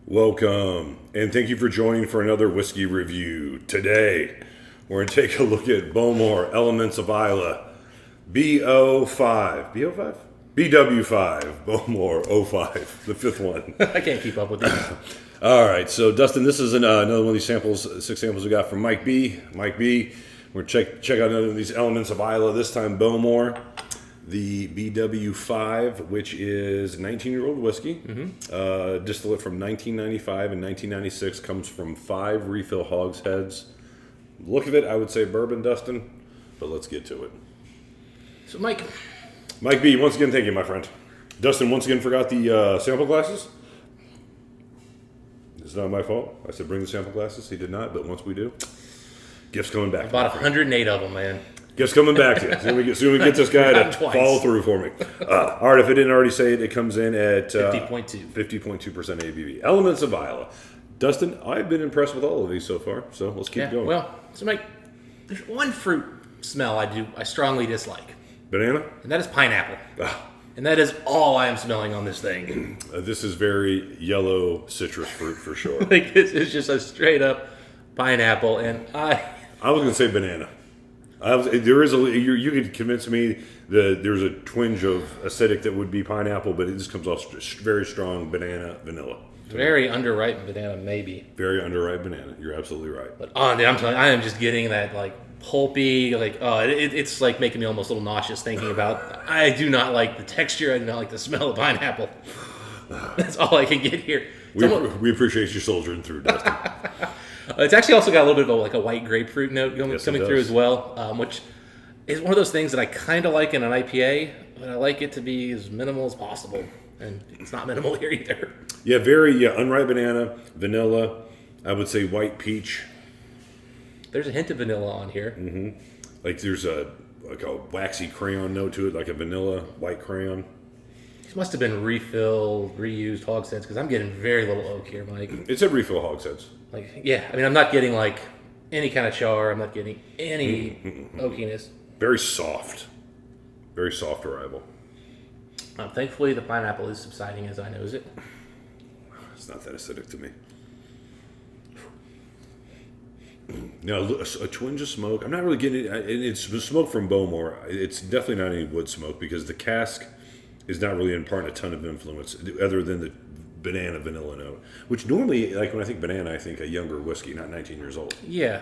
Welcome, and thank you for joining for another whiskey review. Today, we're going to take a look at Bowmore Elements of Islay, Bw5, Bw5, Bowmore 05, the fifth one. I can't keep up with these. All right, so Dustin, this is another one of these samples, 6 samples we got from Mike B. We're going to check out another of these Elements of Islay, this time Bowmore. The Bw5, which is 19-year-old whiskey, distillate from 1995 and 1996, comes from 5 refill hogsheads. Look of it, I would say bourbon, Dustin, but let's get to it. So, Mike B, once again, thank you, my friend. Dustin once again forgot the sample glasses. It's not my fault. I said bring the sample glasses. He did not, but once we do, gifts coming back. About 108 of them, man. Guess coming back to you. Soon we get this guy to follow through for me. All right, if I didn't already say it, it comes in at 50.2% ABV. Elements of Islay. Dustin, I've been impressed with all of these so far, so let's keep going. Well, so Mike, there's one fruit smell I strongly dislike. Banana? And that is pineapple. And that is all I am smelling on this thing. This is very yellow citrus fruit for sure. Like, this is just a straight up pineapple, and I was going to say banana. There is you could convince me that there's a twinge of acidic that would be pineapple, but it just comes off very strong banana, vanilla. Very underripe banana, maybe. Very underripe banana. You're absolutely right. But I'm telling you, I am just getting that like pulpy, like it's like making me almost a little nauseous thinking about. I do not like the texture. I do not like the smell of pineapple. That's all I can get here. We appreciate you soldiering through, Dustin. It's actually also got a little bit of a white grapefruit note coming through as well, which is one of those things that I kind of like in an IPA, but I like it to be as minimal as possible, and it's not minimal here either. Yeah, unripe banana, vanilla, I would say white peach. There's a hint of vanilla on here. Mm-hmm. Like there's a waxy crayon note to it, like a vanilla white crayon. These must have been reused hogsheads, because I'm getting very little oak here, Mike. It's a refill hogsheads. Like, yeah, I mean, I'm not getting like any kind of char. I'm not getting any oakiness. Very soft arrival. Thankfully, the pineapple is subsiding as I nose it. It's not that acidic to me. Now, a twinge of smoke. I'm not really getting it. It's smoke from Bowmore. It's definitely not any wood smoke because the cask is not really imparting a ton of influence other than the banana vanilla note, which normally, like when I think banana, I think a younger whiskey, not 19 years old. Yeah.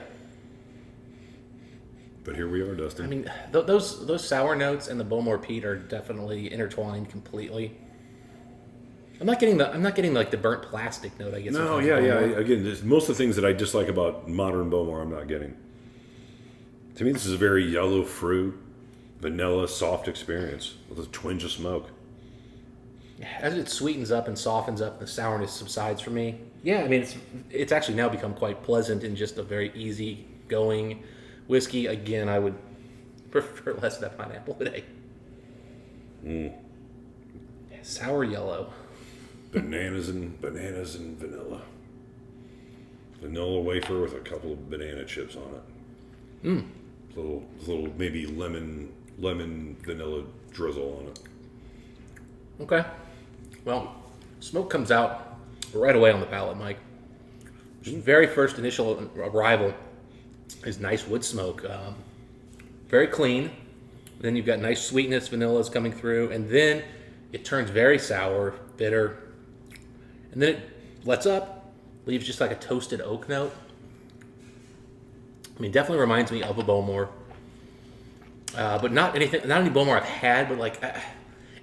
But here we are, Dustin. I mean, those sour notes and the Bowmore peat are definitely intertwined completely. I'm not getting like the burnt plastic note I get. No, yeah. Again, most of the things that I dislike about modern Bowmore, I'm not getting. To me, this is a very yellow fruit, vanilla, soft experience with a twinge of smoke. As it sweetens up and softens up, the sourness subsides for me. Yeah, I mean, it's actually now become quite pleasant and just a very easy-going whiskey. Again, I would prefer less of that pineapple today. Sour yellow. Bananas and vanilla. Vanilla wafer with a couple of banana chips on it. Little maybe lemon vanilla drizzle on it. Okay. Well, smoke comes out right away on the palate, Mike. Very first initial arrival is nice wood smoke. Very clean. Then you've got nice sweetness, vanillas coming through. And then it turns very sour, bitter. And then it lets up, leaves just like a toasted oak note. I mean, definitely reminds me of a Bowmore. But not any Bowmore I've had, but like...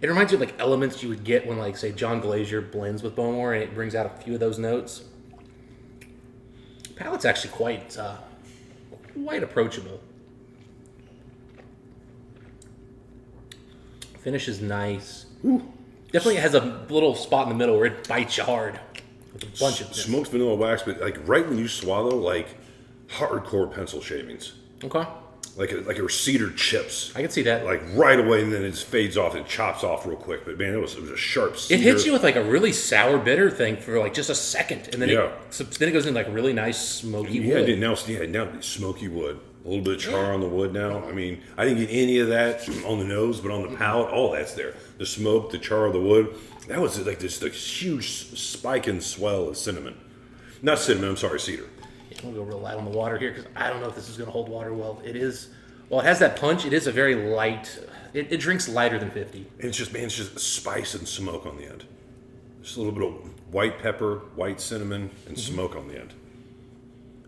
it reminds you of like elements you would get when, like, say, John Glacier blends with Bowmore, and it brings out a few of those notes. Palate's actually quite approachable. Finish is nice. Ooh. Definitely has a little spot in the middle where it bites you hard with a bunch of smoked vanilla wax, but like right when you swallow, like hardcore pencil shavings. Okay. Like a cedar chips. I can see that. Like right away, and then it just fades off and chops off real quick. But man, it was a sharp cedar. It hits you with like a really sour, bitter thing for like just a second, and then it goes in like really nice smoky wood. Now smoky wood. A little bit of char on the wood now. I mean, I didn't get any of that on the nose, but on the palate, all that's there. The smoke, the char of the wood. That was like this huge spike and swell of cinnamon. Not cinnamon, I'm sorry, cedar. Yeah, I'm going to go real light on the water here because I don't know if this is going to hold water well. It is, well, it has that punch. It is a very light, it drinks lighter than 50. It's just spice and smoke on the end. Just a little bit of white pepper, white cinnamon, and smoke on the end.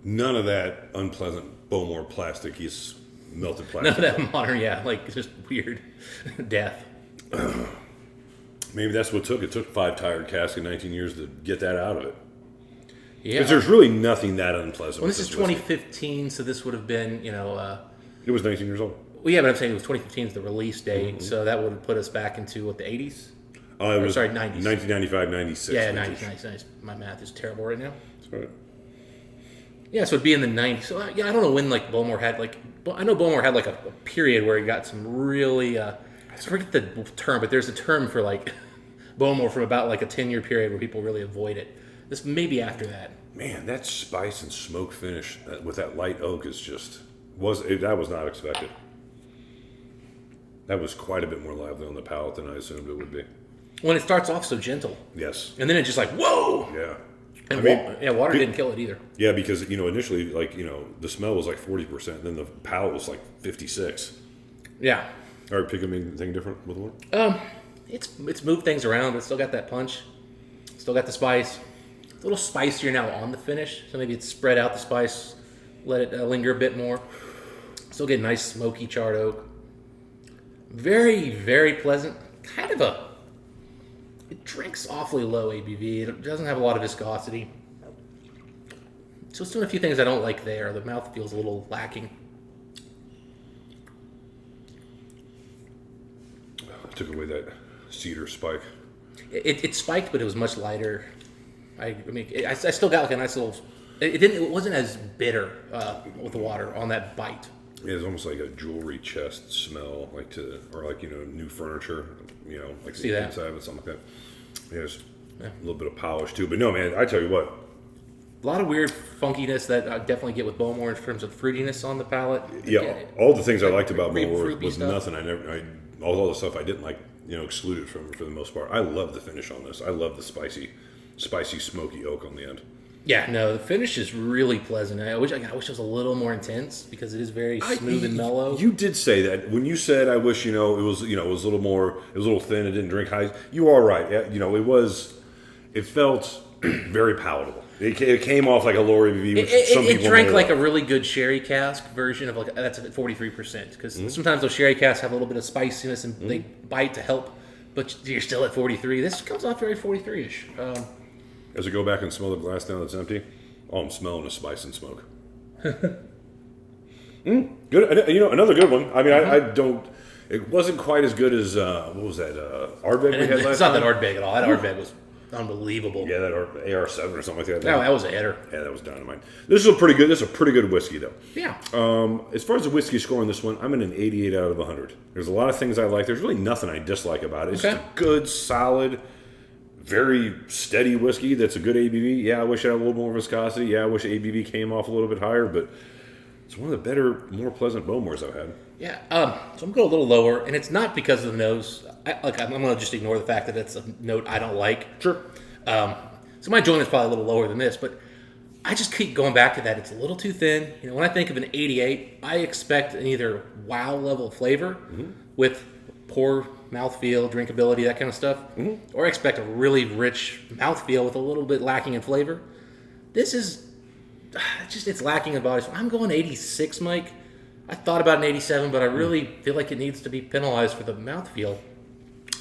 None of that unpleasant Bowmore plastic. He's melted plastic. None of that modern, like just weird death. Maybe that's what it took 5 tired casks in 19 years to get that out of it. Yeah. Because there's really nothing that unpleasant. Well, this is 2015, so this would have been, It was 19 years old. Well, yeah, but I'm saying it was 2015 is the release date, so that would have put us back into, what, the 80s? It was 90s. 1995, 96. Yeah, 90s, nice. My math is terrible right now. That's right. Yeah, so it'd be in the 90s. So, I don't know when, Bowmore had, I know Bowmore had, a period where he got some really, I forget the term, but there's a term for, Bowmore from about, a 10-year period where people really avoid it. This may be after that. Man, that spice and smoke finish with that light oak is just, that was not expected. That was quite a bit more lively on the palate than I assumed it would be. When it starts off so gentle. Yes. And then it's just whoa! Yeah. And water didn't kill it either. Yeah, because, initially, the smell was 40%, and then the palate was 56. Yeah. All right, pick anything different with water? It's moved things around. It's still got that punch. Still got the spice. It's a little spicier now on the finish, so maybe it's spread out the spice, let it linger a bit more. Still get nice smoky charred oak. Very, very pleasant. It drinks awfully low ABV. It doesn't have a lot of viscosity. So it's doing a few things I don't like there. The mouth feels a little lacking. I took away that cedar spike. It spiked, but it was much lighter. I still got a nice little. It wasn't as bitter with the water on that bite. Yeah, it's almost like a jewelry chest smell, new furniture, like See the that? inside of it, something like that. Yeah, there's a little bit of polish too, but no, man, I tell you what. A lot of weird funkiness that I definitely get with Bowmore in terms of fruitiness on the palate. Yeah, all the things I liked about grapefruit Bowmore was stuff. nothing. All the stuff I didn't like, excluded from for the most part. I love the finish on this. I love the spicy, smoky oak on the end. Yeah, no, the finish is really pleasant. I wish it was a little more intense because it is very smooth and mellow. You did say that when you said, "I wish it was a little more, it was a little thin, it didn't drink high." You are right. It felt very palatable. It came off like a lower ABV, which some people it drank may like love. a really good sherry cask version of that's at 43%. Because sometimes those sherry casks have a little bit of spiciness and they bite to help, but you're still at 43. This comes off very 43-ish. As I go back and smell the glass now that's empty, I'm smelling a spice and smoke. Good. Another good one. I mean, I don't. It wasn't quite as good as what was that Ardbeg we had last time? It's not that Ardbeg at all. That Ardbeg was unbelievable. Yeah, that AR7 or something like that. No, that was a header. Yeah, that was dynamite. This is a pretty good whiskey though. Yeah. As far as the whiskey score on this one, I'm in an 88 out of 100. There's a lot of things I like. There's really nothing I dislike about it. It's just a good, solid, very steady whiskey that's a good ABV. Yeah, I wish it had a little more viscosity. Yeah, I wish ABV came off a little bit higher, but it's one of the better, more pleasant Bowmores I've had. Yeah, so I'm going a little lower, and it's not because of the nose. I'm going to just ignore the fact that it's a note I don't like. Sure. So my joint is probably a little lower than this, but I just keep going back to that. It's a little too thin. When I think of an 88, I expect an either wow level flavor with poor mouthfeel, drinkability, that kind of stuff, or I expect a really rich mouthfeel with a little bit lacking in flavor. This is it's lacking in body. So I'm going 86, Mike. I thought about an 87, but I really feel like it needs to be penalized for the mouthfeel.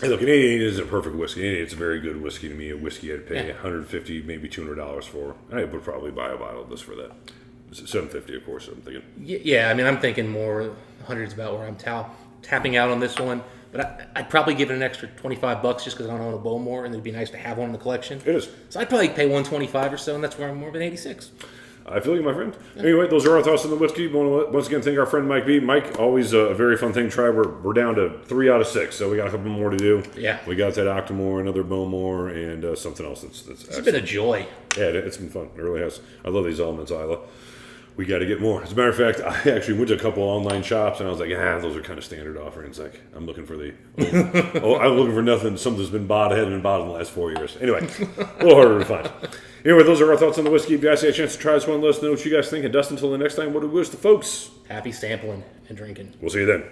Hey, look, an 88 is a perfect whiskey. 88 is a very good whiskey to me. A whiskey I'd pay $150, maybe $200 for. I would probably buy a bottle of this for that. $750, of course, I'm thinking. Yeah, I mean, I'm thinking more hundreds about where I'm tapping out on this one. But I'd probably give it an extra $25 just because I don't own a Bowmore, and it'd be nice to have one in the collection. It is. So I'd probably pay $125 or so, and that's where I'm more of an 86. I feel you, my friend. Anyway, those are our thoughts on the whiskey. We want to once again thank our friend Mike B. Mike, always a very fun thing to try. We're down to 3 out of 6, so we got a couple more to do. Yeah. We got that Octomore, another Bowmore, and something else that's It's been a joy. Yeah, it's been fun. It really has. I love these elements, Isla. we got to get more. As a matter of fact, I actually went to a couple online shops and I was like, those are kind of standard offerings. Like, I'm looking for I'm looking for nothing. Something that's been bought ahead and been bought in the last 4 years. Anyway, a little harder to find. Anyway, those are our thoughts on the whiskey. If you guys get a chance to try this one, let us know what you guys think. And Dustin, until the next time, what do we wish the folks? Happy sampling and drinking. We'll see you then.